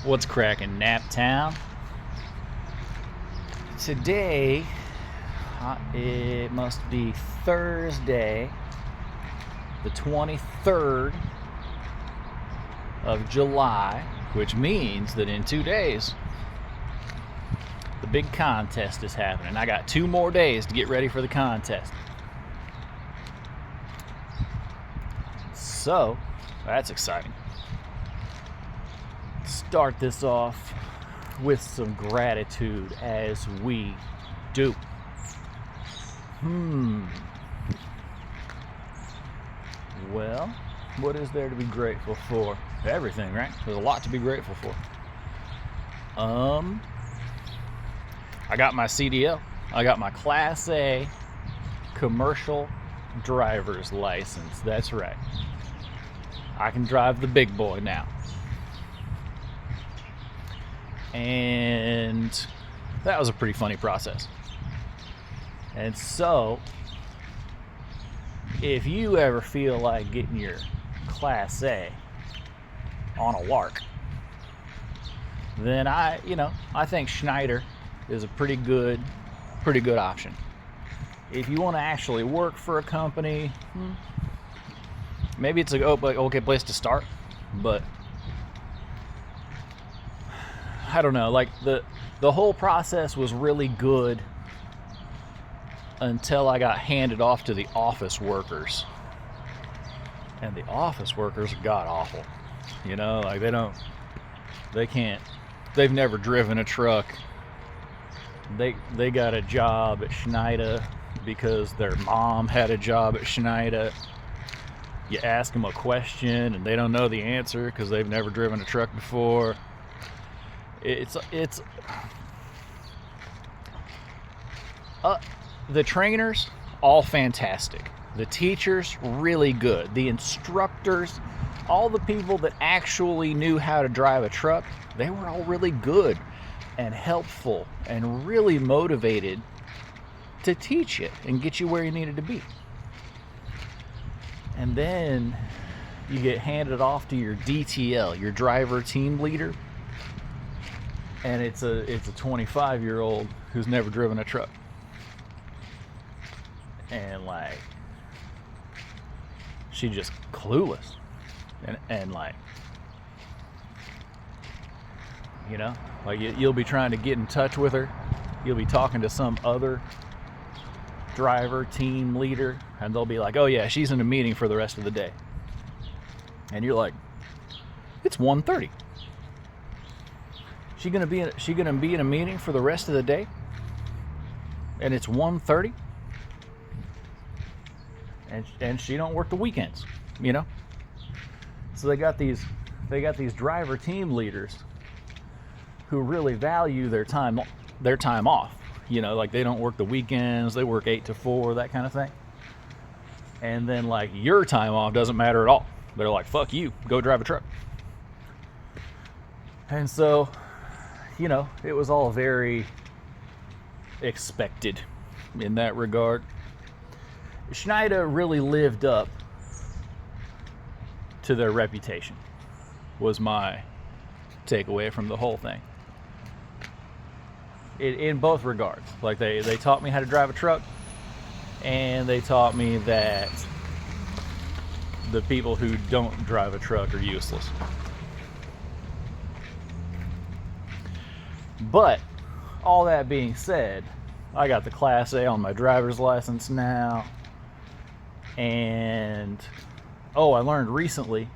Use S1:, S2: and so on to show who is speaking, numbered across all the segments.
S1: What's cracking, Naptown? Today, it must be Thursday, the 23rd of July, which means that in 2 days, the big contest is happening. I got 2 more days to get ready for the contest. So, that's exciting. Start this off with some gratitude as we do. Well, what is there to be grateful for? Everything, right? There's a lot to be grateful for. I got my CDL. I got my Class A commercial driver's license. That's right. I can drive the big boy now. And that was a pretty funny process. And so, if you ever feel like getting your Class A on a lark, then I think Schneider is a pretty good option. If you want to actually work for a company, maybe it's a okay place to start, but I don't know, like the whole process was really good until I got handed off to the office workers. And the office workers are god awful. Like they've never driven a truck. They got a job at Schneider because their mom had a job at Schneider. You ask them a question and they don't know the answer because they've never driven a truck before. The trainers, all fantastic. The teachers, really good. The instructors, all the people that actually knew how to drive a truck, they were all really good and helpful and really motivated to teach you and get you where you needed to be. And then you get handed off to your DTL, your driver team leader, and it's a 25-year-old who's never driven a truck. And like, she's just clueless. And like, like you'll be trying to get in touch with her. You'll be talking to some other driver team leader, and they'll be like, oh yeah, she's in a meeting for the rest of the day. And you're like, it's 1:30. She gonna be in a meeting for the rest of the day, and it's 1:30, and she don't work the weekends, So they got these driver team leaders who really value their time off. Like they don't work the weekends, they work 8 to 4, that kind of thing. And then like your time off doesn't matter at all. They're like, fuck you, go drive a truck. And so, it was all very expected in that regard. Schneider really lived up to their reputation, was my takeaway from the whole thing. In both regards. Like they taught me how to drive a truck, and they taught me that the people who don't drive a truck are useless. But all that being said, I got the Class A on my driver's license now. And I learned recently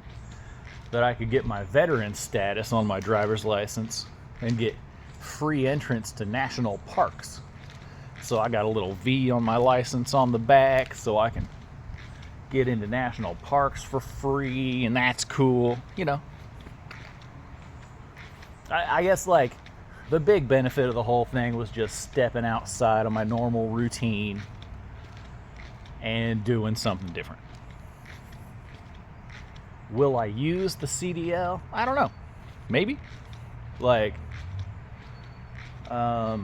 S1: that I could get my veteran status on my driver's license and get free entrance to national parks. So I got a little V on my license on the back, so I can get into national parks for free, and that's cool. I guess like the big benefit of the whole thing was just stepping outside of my normal routine and doing something different. Will I use the CDL? I don't know. Maybe. Like, I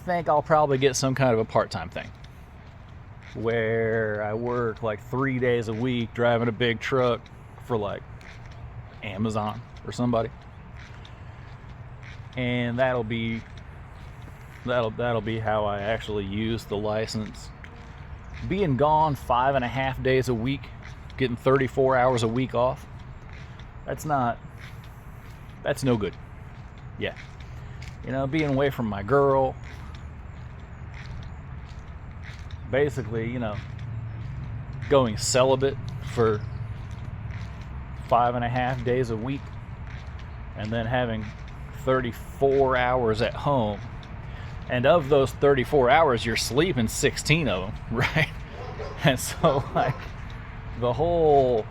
S1: think I'll probably get some kind of a part-time thing where I work like 3 days a week driving a big truck for like Amazon or somebody, and that'll be how I actually use the license. Being gone 5.5 days a week, getting 34 hours a week off, that's no good. Yeah. Being away from my girl, basically, going celibate for 5.5 days a week, and then having 34 hours at home. And of those 34 hours, you're sleeping 16 of them, right? And so, like, the whole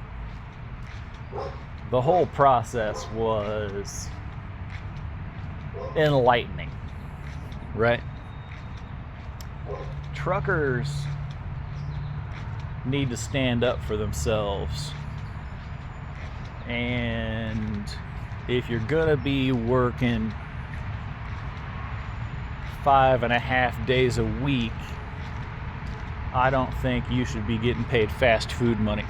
S1: process was enlightening, right? Truckers need to stand up for themselves. And if you're gonna be working 5.5 days a week, I don't think you should be getting paid fast food money.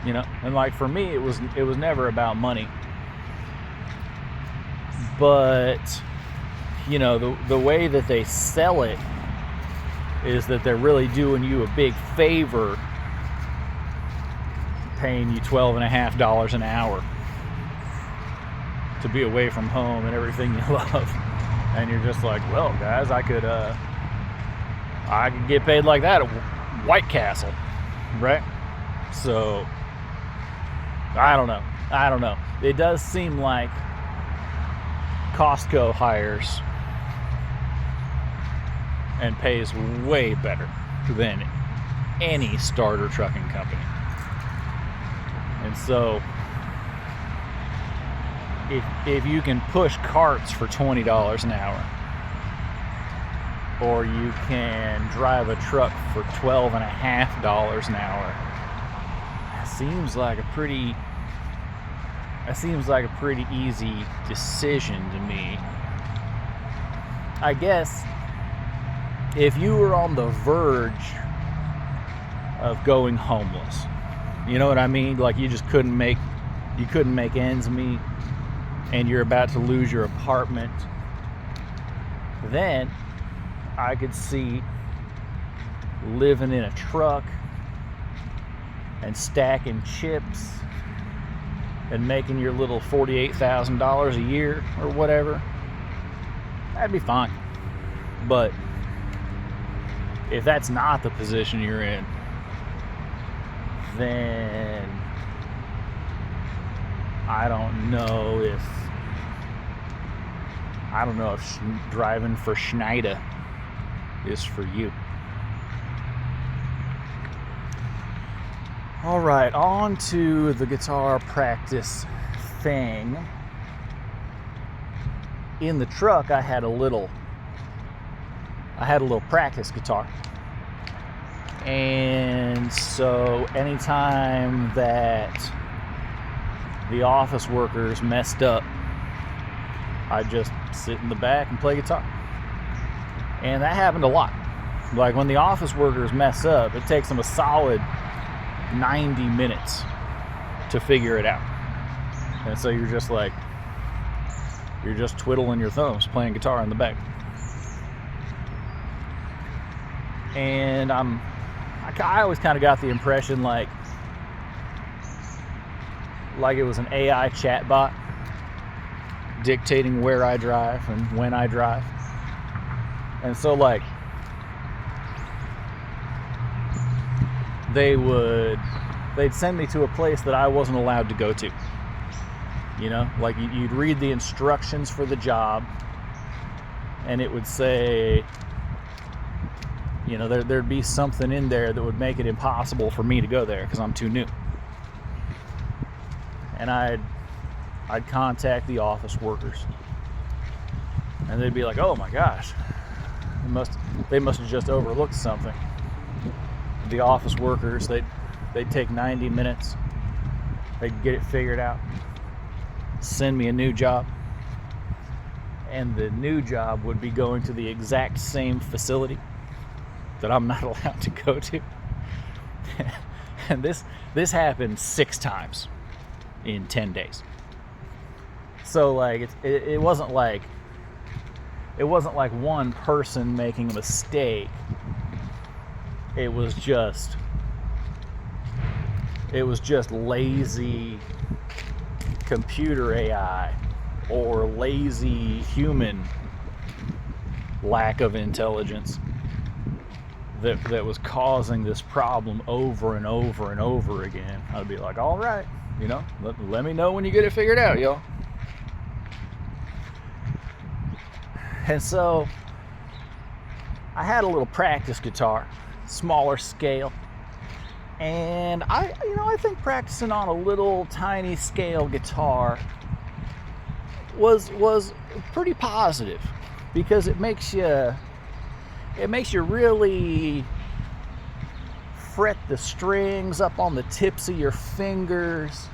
S1: And like for me, it was never about money. But the way that they sell it is that they're really doing you a big favor, paying you $12.50 an hour to be away from home and everything you love. And you're just like, well, guys, I could get paid like that at White Castle, right? So I don't know. It does seem like Costco hires and pays way better than any starter trucking company. And so if you can push carts for $20 an hour, or you can drive a truck for $12.50 an hour, that seems like a pretty easy decision to me. I guess if you were on the verge of going homeless, you know what I mean? Like you just couldn't make ends meet, and you're about to lose your apartment, then I could see living in a truck and stacking chips and making your little $48,000 a year or whatever. That'd be fine. But if that's not the position you're in, then I don't know if driving for Schneider is for you. All right, on to the guitar practice thing. In the truck, I had a little practice guitar. And so anytime that the office workers messed up, I'd just sit in the back and play guitar. And that happened a lot. Like when the office workers mess up, it takes them a solid 90 minutes to figure it out. And so you're just twiddling your thumbs playing guitar in the back. And I always kind of got the impression like it was an AI chatbot dictating where I drive and when I drive. And so like they'd send me to a place that I wasn't allowed to go to. Like you'd read the instructions for the job, and it would say, there'd be something in there that would make it impossible for me to go there because I'm too new. And I'd contact the office workers, and they'd be like, "Oh my gosh, they must have just overlooked something." The office workers, they'd take 90 minutes, they'd get it figured out, send me a new job, and the new job would be going to the exact same facility that I'm not allowed to go to. And this happened 6 times in 10 days. So like it wasn't like one person making a mistake. It was just lazy computer AI or lazy human lack of intelligence that was causing this problem over and over and over again. I'd be like, all right, let me know when you get it figured out, y'all. And so I had a little practice guitar, smaller scale, and I think practicing on a little tiny scale guitar was pretty positive, because it makes you really fret the strings up on the tips of your fingers.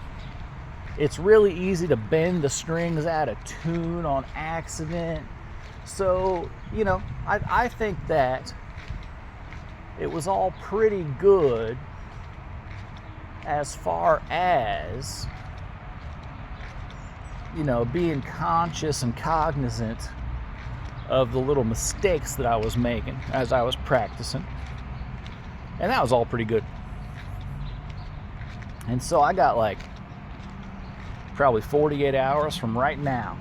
S1: It's really easy to bend the strings out of tune on accident. So, I think that it was all pretty good as far as, being conscious and cognizant of the little mistakes that I was making as I was practicing. And that was all pretty good. And so I got like probably 48 hours from right now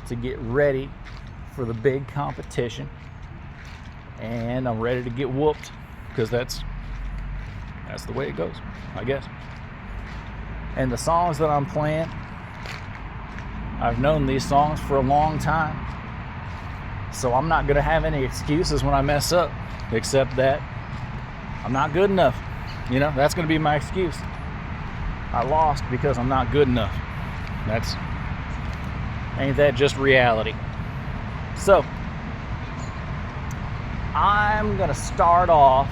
S1: to get ready for the big competition. And I'm ready to get whooped, because that's the way it goes, I guess. And the songs that I'm playing, I've known these songs for a long time, so I'm not gonna have any excuses when I mess up, except that I'm not good enough. That's gonna be my excuse. I lost because I'm not good enough. Ain't that just reality? So I'm gonna start off.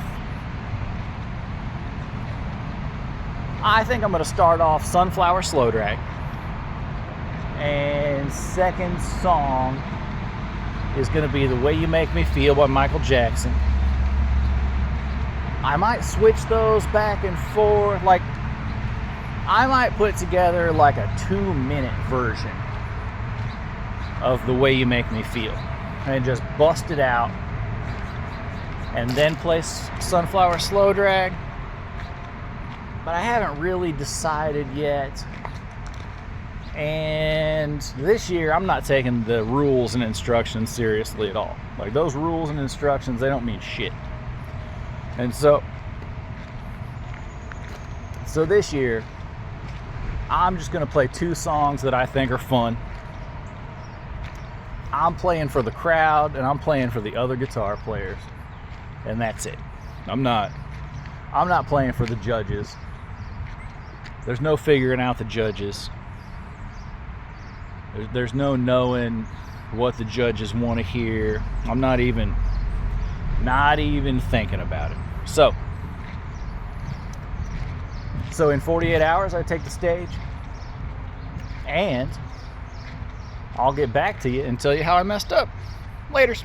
S1: I think I'm gonna start off Sunflower Slow Drag. And second song is going to be The Way You Make Me Feel by Michael Jackson. I might switch those back and forth. Like, I might put together like a 2-minute version of The Way You Make Me Feel and just bust it out, and then play Sunflower Slow Drag. But I haven't really decided yet. And this year, I'm not taking the rules and instructions seriously at all. Like, those rules and instructions, they don't mean shit. And so this year, I'm just going to play 2 songs that I think are fun. I'm playing for the crowd, and I'm playing for the other guitar players. And that's it. I'm not playing for the judges. There's no figuring out the judges. There's no knowing what the judges want to hear. I'm not even thinking about it. So in 48 hours, I take the stage, and I'll get back to you and tell you how I messed up. Laters.